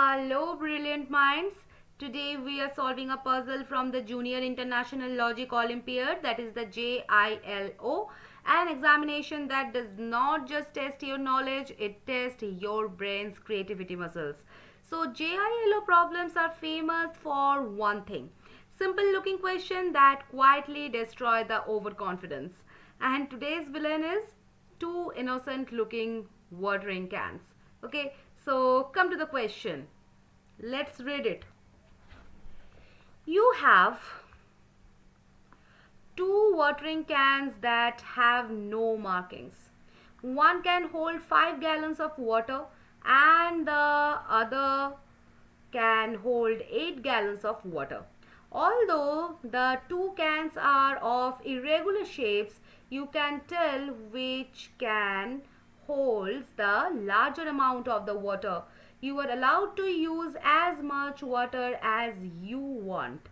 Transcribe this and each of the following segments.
Hello, brilliant minds. Today we are solving a puzzle from the Junior International Logic Olympiad, that is the JILO, an examination that does not just test your knowledge, it tests your brain's creativity muscles. So JILO problems are famous for one thing. Simple looking question that quietly destroy the overconfidence. And today's villain is two innocent looking watering cans. Okay, so come to the question. Let's read it. You have two watering cans that have no markings. One can hold 5 gallons of water and the other can hold 8 gallons of water. Although the two cans are of irregular shapes, you can tell which can holds the larger amount of the water. You are allowed to use as much water as you want,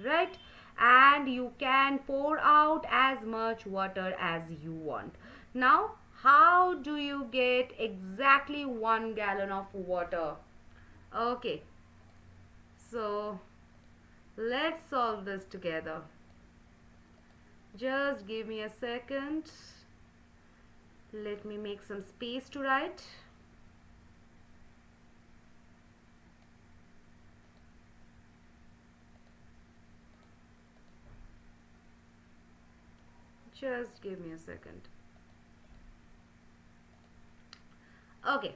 right? And you can pour out as much water as you want. Now, how do you get exactly 1 gallon of water? Okay, so let's solve this together. Just give me a second. Let me make some space to write. Just give me a second. Okay.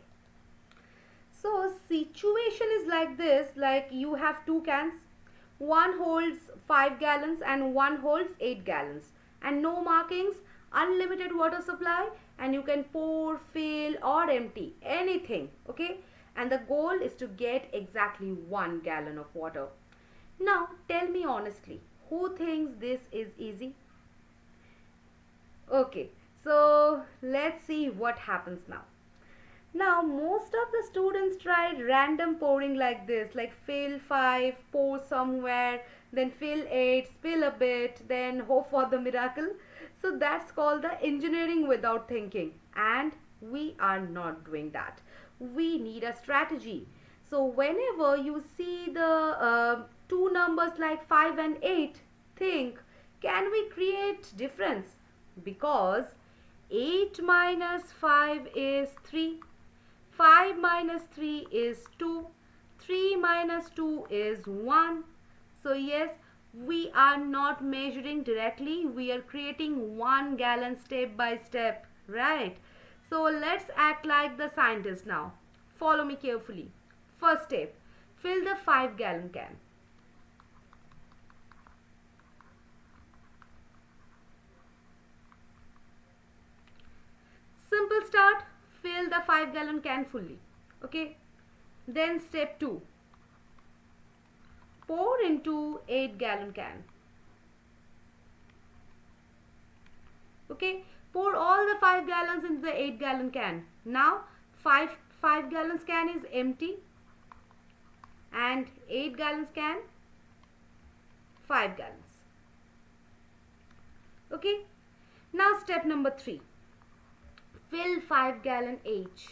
So situation is like this, like you have two cans. One holds 5 gallons and one holds 8 gallons. And no markings, unlimited water supply, and you can pour, fill or empty anything, okay? And the goal is to get exactly 1 gallon of water. Now tell me honestly, who thinks this is easy? Okay, so let's see what happens now. Now most of the students tried random pouring like this, like fill 5, pour somewhere, then fill 8, spill a bit, then hope for the miracle. So that's called the engineering without thinking, and we are not doing that. We need a strategy. So whenever you see the two numbers like 5 and 8, think, can we create difference? Because 8 minus 5 is 3. 5 minus 3 is 2. 3 minus 2 is 1. So yes, we are not measuring directly. We are creating 1 gallon step by step. Right? So let's act like the scientist now. Follow me carefully. First step. Fill the 5 gallon can. Simple start. Fill the 5 gallon can fully. Okay. Then step 2. Pour into 8 gallon can. Okay. Pour all the 5 gallons into the 8 gallon can. Now 5 gallons can is empty. And 8 gallons can 5 gallons. Okay. Now step number 3. Fill 5 gallon each.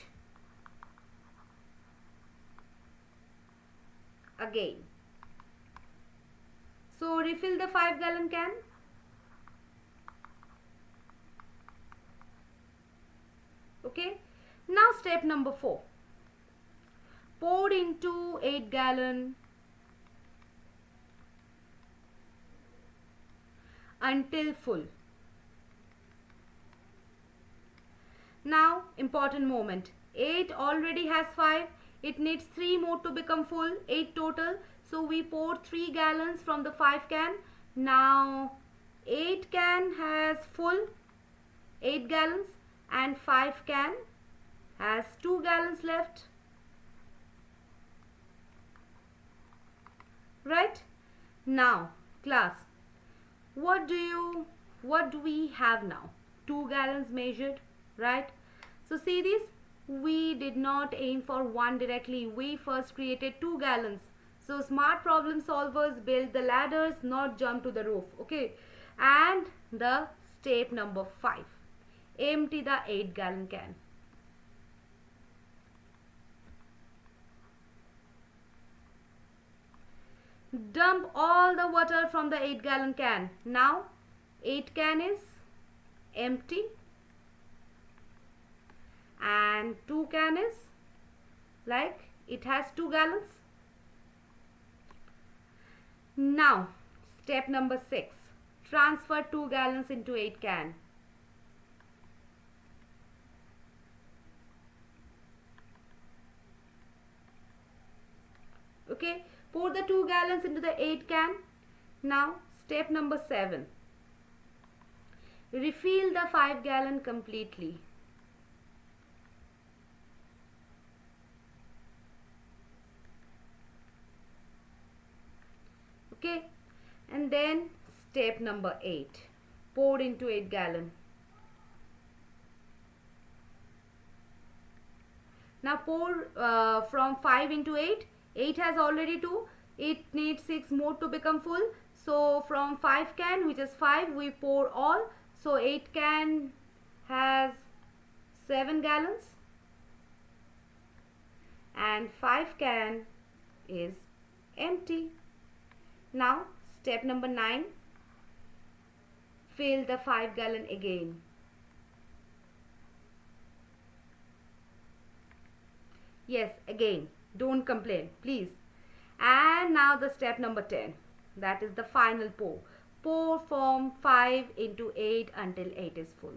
Again. So refill the 5 gallon can. Okay. Now step number 4. Pour into 8 gallon until full. Now important moment. 8 already has 5. It needs 3 more to become full. 8 total. So we pour 3 gallons from the 5 can. Now 8 can has full 8 gallons and 5 can has 2 gallons left. Right? Now class, what do we have now? 2 gallons measured, right? So see this, we did not aim for 1 directly. We first created 2 gallons. So smart problem solvers build the ladders, not jump to the roof. Okay. And the step number 5. Empty the 8 gallon can. dump all the water from the 8-gallon can. Now 8 can is empty and 2 can is like it has 2 gallons. Now step number 6, transfer 2 gallons into 8 can. Okay, pour the 2 gallons into the 8 can. Now step number 7, refill the 5-gallon completely. Okay, and then step number 8, pour into 8-gallon. Now pour from 5 into 8. 8 has already 2. It needs 6 more to become full. So from 5 can, which is 5, we pour all. So 8 can has 7 gallons and 5 can is empty. Now step number 9, fill the 5-gallon again. Yes, again, don't complain, please. And now the step number 10, that is the final pour. Pour from 5 into 8 until 8 is full.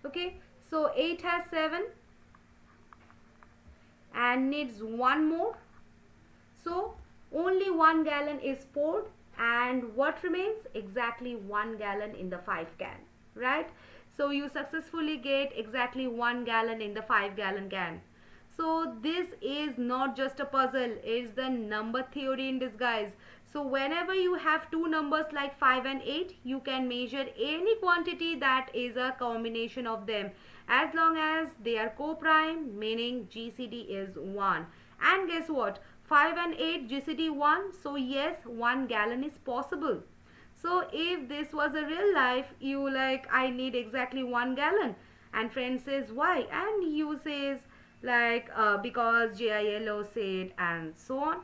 Okay, so 8 has 7 and needs 1 more. So only 1 gallon is poured. And what remains? Exactly 1 gallon in the 5 can, right? So you successfully get exactly 1 gallon in the 5-gallon can. So this is not just a puzzle, it's the number theory in disguise. So whenever you have two numbers like 5 and 8, you can measure any quantity that is a combination of them, as long as they are co-prime, meaning GCD is 1. And guess what? 5 and 8 GCD 1, so yes, 1 gallon is possible. So if this was a real life, you like, I need exactly 1 gallon, and friend says why, and you says like because JILO said, and so on.